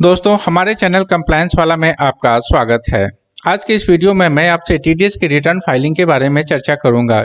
दोस्तों हमारे channel compliance वाला में आपका स्वागत है। आज के इस वीडियो में मैं आपसे टीडीएस की रिटर्न फाइलिंग के बारे में चर्चा करूंगा।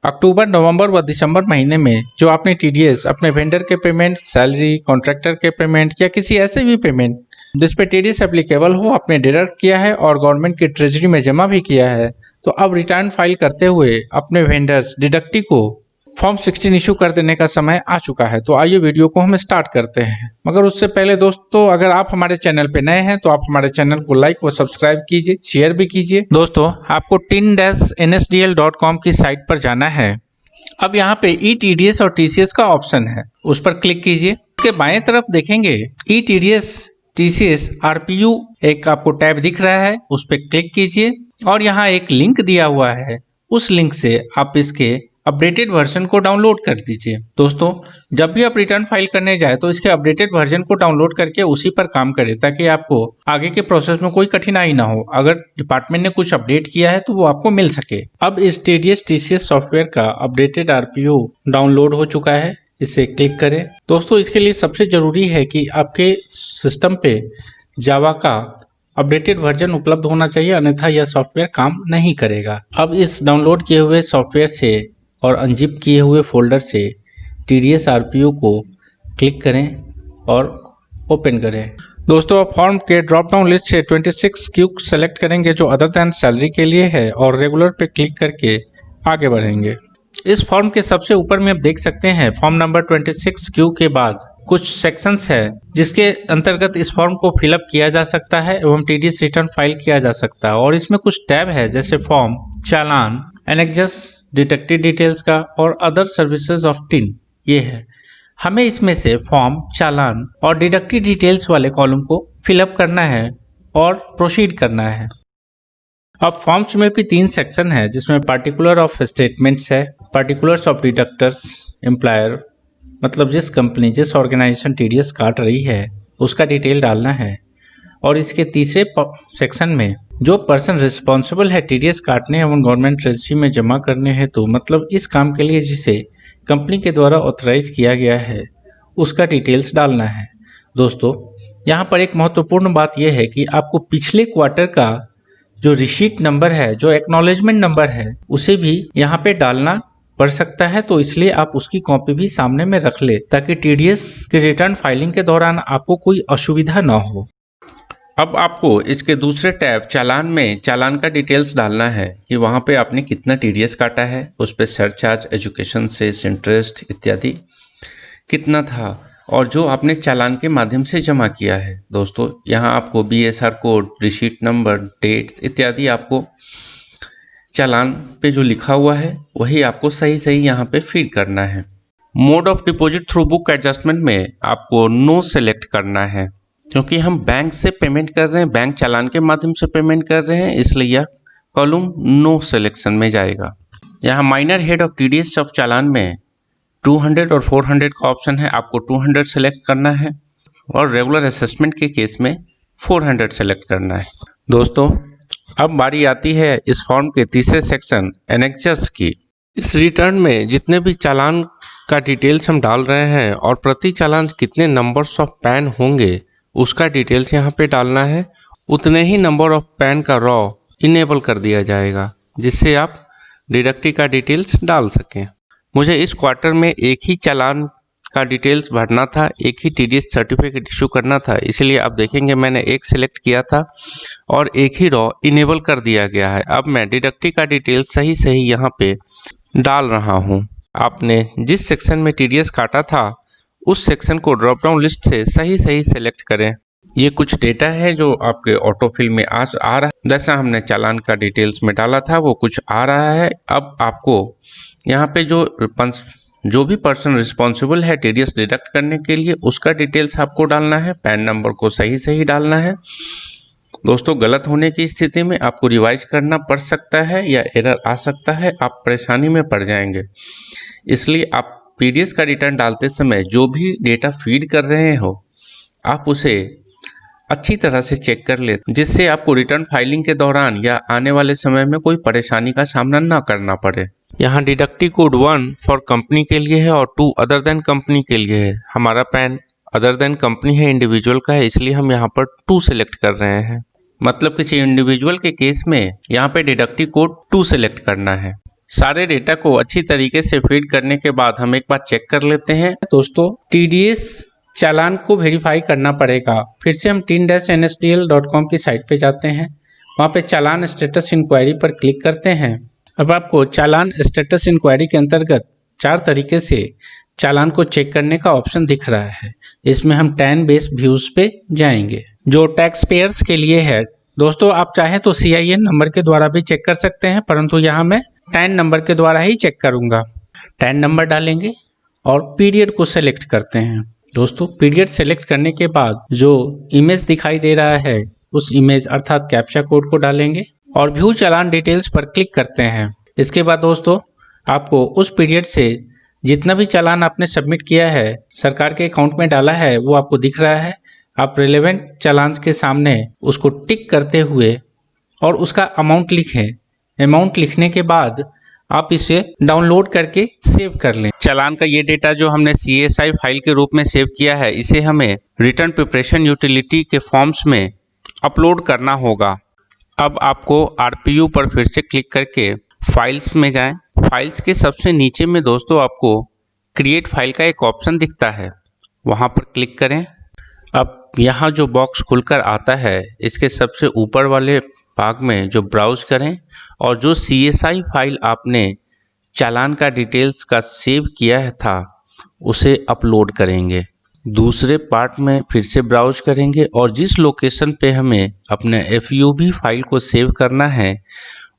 अक्टूबर, नवंबर व दिसंबर महीने में जो आपने टीडीएस अपने वेंडर के पेमेंट, सैलरी, कॉन्ट्रैक्टर के पेमेंट या किसी ऐसे भी पेमेंट जिस पे टीडीएस एप्लीकेबल हो आपने डिडक्ट किया है और गवर्नमेंट की ट्रेजरी में जमा भी किया है, तो अब रिटर्न फाइल करते हुए अपने वेंडर्स डिडक्टी को फॉर्म 16 इशू कर देने का समय आ चुका है। तो आइए वीडियो को हम स्टार्ट करते हैं। मगर उससे पहले दोस्तों, अगर आप हमारे चैनल पे नए हैं तो आप हमारे चैनल को लाइक व सब्सक्राइब कीजिए, शेयर भी कीजिए। दोस्तों आपको tin-nsdl.com की साइट पर जाना है। अब यहाँ पे ETDS और TCS का ऑप्शन है, उस पर क्लिक कीजिए। उसके बाएं तरफ देखेंगे ETDS TCS RPU एक आपको टैब दिख रहा है, उस पर क्लिक कीजिए और यहाँ एक लिंक दिया हुआ है, उस लिंक से आप इसके अपडेटेड वर्जन को डाउनलोड कर दीजिए। दोस्तों जब भी आप रिटर्न फाइल करने जाए तो इसके अपडेटेड वर्जन को डाउनलोड करके उसी पर काम करें, ताकि आपको आगे के प्रोसेस में कोई कठिनाई ना हो। अगर डिपार्टमेंट ने कुछ अपडेट किया है तो वो आपको मिल सके। अब इस TDS TCS सॉफ्टवेयर का अपडेटेड RPU डाउनलोड हो चुका है, इसे क्लिक करें। दोस्तों इसके लिए सबसे जरूरी है कि आपके सिस्टम पे जावा का अपडेटेड वर्जन उपलब्ध होना चाहिए, अन्यथा यह सॉफ्टवेयर काम नहीं करेगा। अब इस डाउनलोड किए हुए सॉफ्टवेयर से और अनजिप किए हुए फोल्डर से TDS RPU को क्लिक करें और ओपन करें। दोस्तों आप फॉर्म के ड्रॉप डाउन लिस्ट से 26 क्यू सेलेक्ट करेंगे जो अदर दैन सैलरी के लिए है, और रेगुलर पे क्लिक करके आगे बढ़ेंगे। इस फॉर्म के सबसे ऊपर में आप देख सकते हैं फॉर्म नंबर 26 क्यू के बाद कुछ सेक्शंस है जिसके अंतर्गत इस फॉर्म को फिलअप किया जा सकता है एवं TDS रिटर्न फाइल किया जा सकता है। और इसमें कुछ टैब है जैसे फॉर्म, चालान, एनेक्जस, डिटेक्टिव डिटेल्स का और अदर सर्विसेज ऑफ टिन, ये है। हमें इसमें से फॉर्म, चालान और डिडक्टिव डिटेल्स वाले कॉलम को फिलअप करना है और प्रोसीड करना है। अब फॉर्म्स में भी 3 सेक्शन है जिसमें पार्टिकुलर ऑफ स्टेटमेंट्स है, पार्टिकुलर्स ऑफ डिडक्टर्स, एम्प्लॉयर मतलब जिस कंपनी, जिस ऑर्गेनाइजेशन TDS काट रही है उसका डिटेल डालना है। और इसके तीसरे सेक्शन में जो पर्सन रिस्पॉन्सिबल है TDS काटने एवं गवर्नमेंट ट्रेजरी में जमा करने हैं, तो मतलब इस काम के लिए जिसे कंपनी के द्वारा ऑथराइज किया गया है उसका डिटेल्स डालना है। दोस्तों यहाँ पर एक महत्वपूर्ण बात यह है कि आपको पिछले क्वार्टर का जो रिसीट नंबर है, जो एक्नॉलेजमेंट नंबर है, उसे भी यहाँ पे डालना पड़ सकता है। तो इसलिए आप उसकी कॉपी भी सामने में रख ले ताकि TDS के रिटर्न फाइलिंग के दौरान आपको कोई असुविधा ना हो। अब आपको इसके दूसरे टैब चालान में चालान का डिटेल्स डालना है कि वहाँ पे आपने कितना TDS काटा है, उस पर सरचार्ज, एजुकेशन सेस, इंटरेस्ट इत्यादि कितना था और जो आपने चालान के माध्यम से जमा किया है। दोस्तों यहाँ आपको BSR code, receipt number, dates इत्यादि आपको चालान पे जो लिखा हुआ है वही आपको सही सही यहाँ पे फीड करना है। Mode of deposit through book adjustment में आपको नो सेलेक्ट करना है, क्योंकि हम बैंक से पेमेंट कर रहे हैं, बैंक चालान के माध्यम से पेमेंट कर रहे हैं, इसलिए यह कॉलम नो सिलेक्शन में जाएगा। यहाँ minor head of TDS of challan में 200 और 400 का ऑप्शन है, आपको 200 सेलेक्ट करना है और रेगुलर असेसमेंट के केस में 400 सेलेक्ट करना है। दोस्तों अब बारी आती है इस फॉर्म के तीसरे सेक्शन एनेक्जर्स की। इस रिटर्न में जितने भी चालान का डिटेल्स हम डाल रहे हैं और प्रति चालान कितने नंबर्स ऑफ पैन होंगे उसका डिटेल्स यहाँ पे डालना है। उतने ही नंबर ऑफ पैन का रॉ इनेबल कर दिया जाएगा जिससे आप डिडक्टिव का डिटेल्स डाल सकें। मुझे इस क्वार्टर में एक ही चालान का डिटेल्स भरना था, एक ही TDS सर्टिफिकेट इशू करना था, इसलिए आप देखेंगे मैंने एक सिलेक्ट किया था और एक ही रॉ इनेबल कर दिया गया है। अब मैं डिडक्टिव का डिटेल्स सही सही यहाँ पे डाल रहा हूँ। आपने जिस सेक्शन में TDS काटा था उस सेक्शन को ड्रॉप डाउन लिस्ट से सही सही सेलेक्ट करें। ये कुछ डेटा है जो आपके ऑटोफिल में आ रहा है, जैसा हमने चालान का डिटेल्स में डाला था वो कुछ आ रहा है। अब आपको यहाँ पे जो भी पर्सन रिस्पॉन्सिबल है TDS डिडक्ट करने के लिए उसका डिटेल्स आपको डालना है, पैन नंबर को सही सही डालना है। दोस्तों गलत होने की स्थिति में आपको रिवाइज करना पड़ सकता है या एरर आ सकता है, आप परेशानी में पड़ जाएंगे। इसलिए आप TDS का रिटर्न डालते समय जो भी डेटा फीड कर रहे हो आप उसे अच्छी तरह से चेक कर ले, जिससे आपको रिटर्न फाइलिंग के दौरान या आने वाले समय में कोई परेशानी का सामना ना करना पड़े। यहाँ डिडक्टिव कोड 1 फॉर कंपनी के लिए है और 2 अदर देन कंपनी के लिए है। हमारा पैन अदर देन कंपनी है, इंडिविजुअल का है, इसलिए हम यहाँ पर 2 सेलेक्ट कर रहे हैं। मतलब किसी इंडिविजुअल के केस में यहाँ पे डिडक्टिव कोड 2 सेलेक्ट करना है। सारे डेटा को अच्छी तरीके से फीड करने के बाद हम एक बार चेक कर लेते हैं। दोस्तों TDS चालान को वेरीफाई करना पड़ेगा। फिर से हम teen-nsdl.com की साइट पे जाते हैं, वहाँ पे चालान स्टेटस इंक्वायरी पर क्लिक करते हैं। अब आपको चालान स्टेटस इंक्वायरी के अंतर्गत 4 तरीके से चालान को चेक करने का ऑप्शन दिख रहा है। इसमें हम टैन बेस व्यूज पे जाएंगे जो टैक्स पेयर्स के लिए है। दोस्तों आप चाहें तो CIN नंबर के द्वारा भी चेक कर सकते हैं, परंतु यहाँ मैं टैन नंबर के द्वारा ही चेक करूंगा। टैन नंबर डालेंगे और पीरियड को सेलेक्ट करते हैं। दोस्तों पीरियड सेलेक्ट करने के बाद जो इमेज दिखाई दे रहा है उस इमेज अर्थात कैप्चा कोड को डालेंगे और व्यू चालान डिटेल्स पर क्लिक करते हैं। इसके बाद दोस्तों आपको उस पीरियड से जितना भी चालान आपने सबमिट किया है, सरकार के अकाउंट में डाला है, वो आपको दिख रहा है। आप रिलेवेंट चालान के सामने उसको टिक करते हुए और उसका अमाउंट लिखें। अमाउंट लिखने के बाद आप इसे डाउनलोड करके सेव कर लें। चालान का ये डेटा जो हमने CSI फाइल के रूप में सेव किया है, इसे हमें रिटर्न प्रिपरेशन यूटिलिटी के फॉर्म्स में अपलोड करना होगा। अब आपको RPU पर फिर से क्लिक करके फाइल्स में जाएं। फाइल्स के सबसे नीचे में दोस्तों आपको क्रिएट फाइल का एक ऑप्शन दिखता है, वहाँ पर क्लिक करें। अब यहाँ जो बॉक्स खुलकर आता है, इसके सबसे ऊपर वाले भाग में जो ब्राउज करें और जो CSI फाइल आपने चालान का डिटेल्स का सेव किया था उसे अपलोड करेंगे। दूसरे पार्ट में फिर से ब्राउज करेंगे और जिस लोकेशन पे हमें अपने FUB फाइल को सेव करना है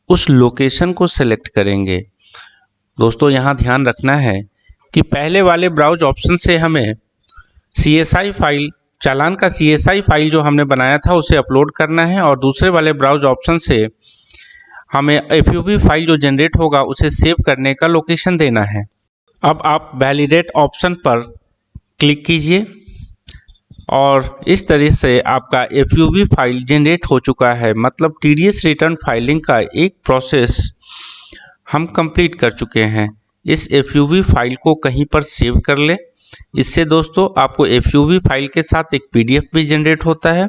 उस लोकेशन को सेलेक्ट करेंगे। दोस्तों यहाँ ध्यान रखना है कि पहले वाले ब्राउज ऑप्शन से हमें CSI फाइल, चालान का CSI फाइल जो हमने बनाया था उसे अपलोड करना है और दूसरे वाले ब्राउज ऑप्शन से हमें FUB फाइल जो जनरेट होगा उसे सेव करने का लोकेशन देना है। अब आप वैलिडेट ऑप्शन पर क्लिक कीजिए और इस तरह से आपका FUB फाइल जनरेट हो चुका है। मतलब TDS रिटर्न फाइलिंग का एक प्रोसेस हम कंप्लीट कर चुके हैं। इस FUB फाइल को कहीं पर सेव कर लें। इससे दोस्तों आपको FUB फाइल के साथ एक PDF भी जनरेट होता है।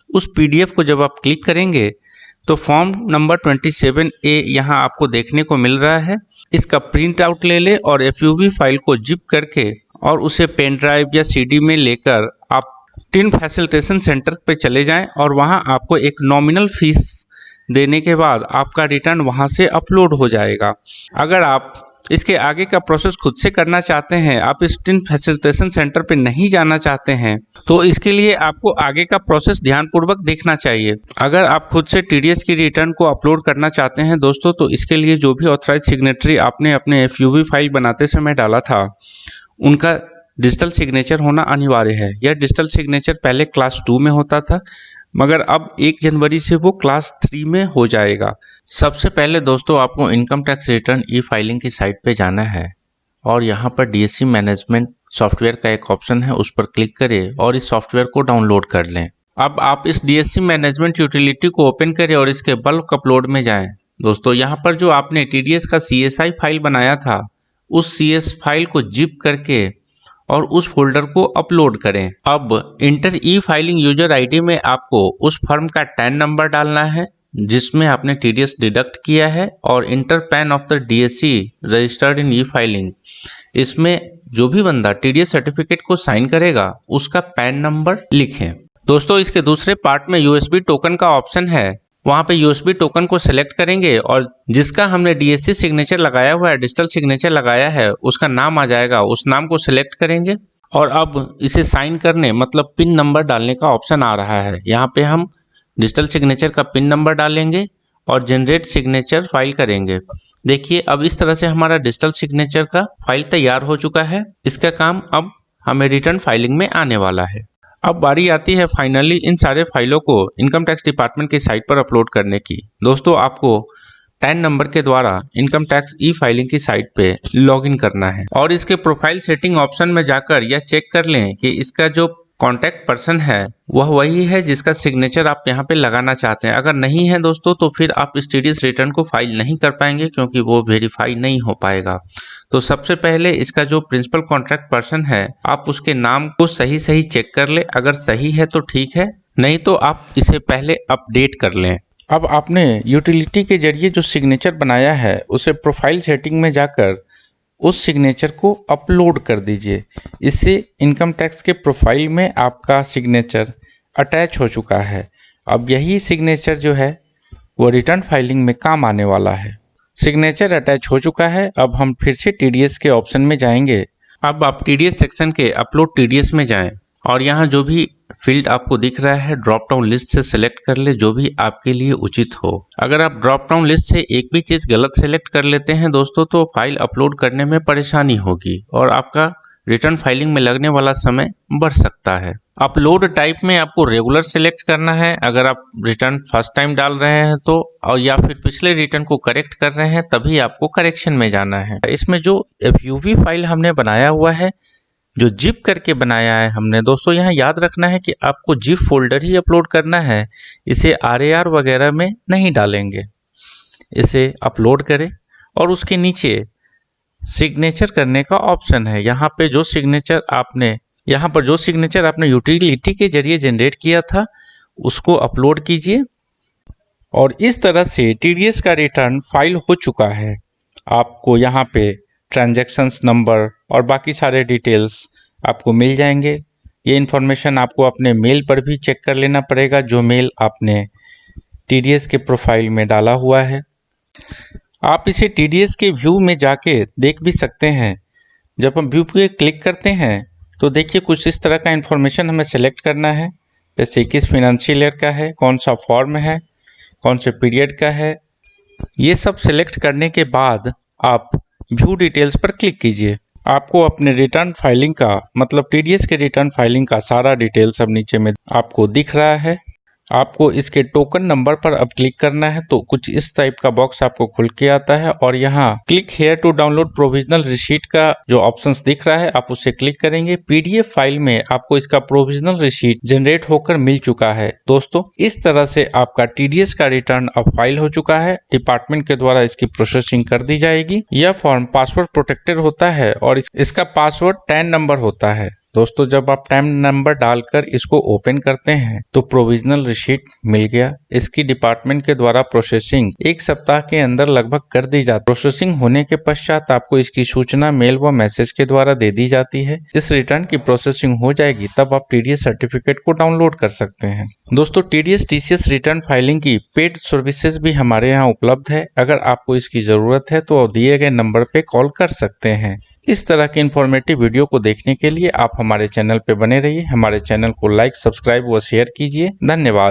उस PDF को जब आप क्लिक करेंगे तो फॉर्म नंबर 27A यहाँ आपको देखने को मिल रहा है। इसका प्रिंट आउट ले लें और FUB फाइल को जिप करके और उसे पेन ड्राइव या CD में लेकर आप टिन फैसिलिटेशन सेंटर पे चले जाएं और वहाँ आपको एक नॉमिनल फीस देने के बाद आपका रिटर्न वहाँ से अपलोड हो जाएगा। अगर आप इसके आगे का प्रोसेस खुद से करना चाहते हैं, आप इस टिन फैसिलिटेशन सेंटर पे नहीं जाना चाहते हैं, तो इसके लिए आपको आगे का प्रोसेस ध्यानपूर्वक देखना चाहिए। अगर आप खुद से TDS की रिटर्न को अपलोड करना चाहते हैं दोस्तों, तो इसके लिए जो भी ऑथराइज सिग्नेटरी आपने अपने FUB फाइल बनाते समय डाला था उनका डिजिटल सिग्नेचर होना अनिवार्य है। यह डिजिटल सिग्नेचर पहले क्लास 2 में होता था, मगर अब 1 जनवरी से वो क्लास 3 में हो जाएगा। सबसे पहले दोस्तों आपको इनकम टैक्स रिटर्न E-फाइलिंग की साइट पे जाना है और यहाँ पर DSC मैनेजमेंट सॉफ्टवेयर का एक ऑप्शन है, उस पर क्लिक करें और इस सॉफ्टवेयर को डाउनलोड कर लें। अब आप इस DSC मैनेजमेंट यूटिलिटी को ओपन करें और इसके बल्क अपलोड में जाएं। दोस्तों यहाँ पर जो आपने TDS का CSI फाइल बनाया था उस CS फाइल को जिप करके और उस फोल्डर को अपलोड करें। अब इंटर E-फाइलिंग यूजर ID में आपको उस फर्म का टैन नंबर डालना है जिसमें आपने TDS डिडक्ट किया है और enter PAN of the DSC registered in e-filing, इसमें जो भी बंदा TDS सर्टिफिकेट को साइन करेगा उसका पैन नंबर लिखें। दोस्तों इसके दूसरे पार्ट में USB टोकन का ऑप्शन है, वहाँ पे USB टोकन को सिलेक्ट करेंगे और जिसका हमने DSC सिग्नेचर लगाया हुआ है, डिजिटल सिग्नेचर लगाया है, उसका नाम आ जाएगा, उस नाम को सिलेक्ट करेंगे और अब इसे साइन करने मतलब पिन नंबर डालने का ऑप्शन आ रहा है। यहाँ पे हम डिजिटल सिग्नेचर का पिन नंबर डालेंगे और जनरेट सिग्नेचर फाइल करेंगे। देखिए अब इस तरह से हमारा डिजिटल सिग्नेचर का फाइल तैयार हो चुका है। इसका काम अब हमें रिटर्न फाइलिंग में आने वाला है। अब बारी आती है फाइनली इन सारे फाइलों को इनकम टैक्स डिपार्टमेंट की साइट पर अपलोड करने की। दोस्तों आपको टैन नंबर के द्वारा इनकम टैक्स E-फाइलिंग की साइट पे लॉगिन करना है और इसके प्रोफाइल सेटिंग ऑप्शन में जाकर यह चेक कर लें कि इसका जो कॉन्टैक्ट पर्सन है वह वही है जिसका सिग्नेचर आप यहाँ पे लगाना चाहते हैं। अगर नहीं है दोस्तों तो फिर आप इस टीडीएस रिटर्न को फाइल नहीं कर पाएंगे क्योंकि वो वेरीफाई नहीं हो पाएगा। तो सबसे पहले इसका जो प्रिंसिपल कॉन्ट्रैक्ट पर्सन है आप उसके नाम को सही चेक कर ले। अगर सही है तो ठीक है, नहीं तो आप इसे पहले अपडेट कर लें। अब आपने यूटिलिटी के जरिए जो सिग्नेचर बनाया है उसे प्रोफाइल सेटिंग में जाकर उस सिग्नेचर को अपलोड कर दीजिए। इससे इनकम टैक्स के प्रोफाइल में आपका सिग्नेचर अटैच हो चुका है। अब यही सिग्नेचर जो है वो रिटर्न फाइलिंग में काम आने वाला है। सिग्नेचर अटैच हो चुका है। अब हम फिर से टीडीएस के ऑप्शन में जाएंगे। अब आप टीडीएस सेक्शन के अपलोड टीडीएस में जाएं और यहाँ जो भी फील्ड आपको दिख रहा है ड्रॉप डाउन लिस्ट से सिलेक्ट कर ले जो भी आपके लिए उचित हो। अगर आप ड्रॉप डाउन लिस्ट से एक भी चीज गलत सेलेक्ट कर लेते हैं दोस्तों तो फाइल अपलोड करने में परेशानी होगी और आपका रिटर्न फाइलिंग में लगने वाला समय बढ़ सकता है। अपलोड टाइप में आपको रेगुलर सेलेक्ट करना है अगर आप रिटर्न फर्स्ट टाइम डाल रहे हैं तो, और या फिर पिछले रिटर्न को करेक्ट कर रहे हैं तभी आपको करेक्शन में जाना है। इसमें जो FUV फाइल हमने बनाया हुआ है, जो जिप करके बनाया है हमने दोस्तों, यहाँ याद रखना है कि आपको जिप फोल्डर ही अपलोड करना है, इसे RAR वगैरह में नहीं डालेंगे। इसे अपलोड करें और उसके नीचे सिग्नेचर करने का ऑप्शन है। यहाँ पर जो सिग्नेचर आपने यूटिलिटी के जरिए जनरेट किया था उसको अपलोड कीजिए और इस तरह से टीडीएस का रिटर्न फाइल हो चुका है। आपको यहाँ पे ट्रांजैक्शंस नंबर और बाकी सारे डिटेल्स आपको मिल जाएंगे। ये इन्फॉर्मेशन आपको अपने मेल पर भी चेक कर लेना पड़ेगा जो मेल आपने टीडीएस के प्रोफाइल में डाला हुआ है। आप इसे टीडीएस के व्यू में जाके देख भी सकते हैं। जब हम व्यू पे क्लिक करते हैं तो देखिए कुछ इस तरह का इन्फॉर्मेशन हमें सेलेक्ट करना है, जैसे किस फिनेंशियल ईयर का है, कौन सा फॉर्म है, कौन से पीरियड का है। ये सब सेलेक्ट करने के बाद आप व्यू डिटेल्स पर क्लिक कीजिए। आपको अपने रिटर्न फाइलिंग का मतलब टीडीएस के रिटर्न फाइलिंग का सारा डिटेल्स अब नीचे में आपको दिख रहा है। आपको इसके टोकन नंबर पर अब क्लिक करना है तो कुछ इस टाइप का बॉक्स आपको खुल के आता है और यहाँ click here to download provisional receipt का जो ऑप्शंस दिख रहा है आप उसे क्लिक करेंगे। पीडीएफ फाइल में आपको इसका प्रोविजनल रिसीट जनरेट होकर मिल चुका है। दोस्तों इस तरह से आपका टीडीएस का रिटर्न अब फाइल हो चुका है। डिपार्टमेंट के द्वारा इसकी प्रोसेसिंग कर दी जाएगी। यह फॉर्म पासवर्ड प्रोटेक्टेड होता है और इसका पासवर्ड 10 नंबर होता है। दोस्तों जब आप 10 नंबर डालकर इसको ओपन करते हैं तो प्रोविजनल रिसीट मिल गया। इसकी डिपार्टमेंट के द्वारा प्रोसेसिंग 1 सप्ताह के अंदर लगभग कर दी जाती है। प्रोसेसिंग होने के पश्चात आपको इसकी सूचना मेल व मैसेज के द्वारा दे दी जाती है। इस रिटर्न की प्रोसेसिंग हो जाएगी तब आप टीडीएस सर्टिफिकेट को डाउनलोड कर सकते हैं। दोस्तों टीडीएस टीसीएस रिटर्न फाइलिंग की पेड सर्विसेज भी हमारे यहाँ उपलब्ध है। अगर आपको इसकी जरूरत है तो दिए गए नंबर पे कॉल कर सकते हैं। इस तरह के इन्फॉर्मेटिव वीडियो को देखने के लिए आप हमारे चैनल पे बने रहिए। हमारे चैनल को लाइक, सब्सक्राइब व शेयर कीजिए। धन्यवाद।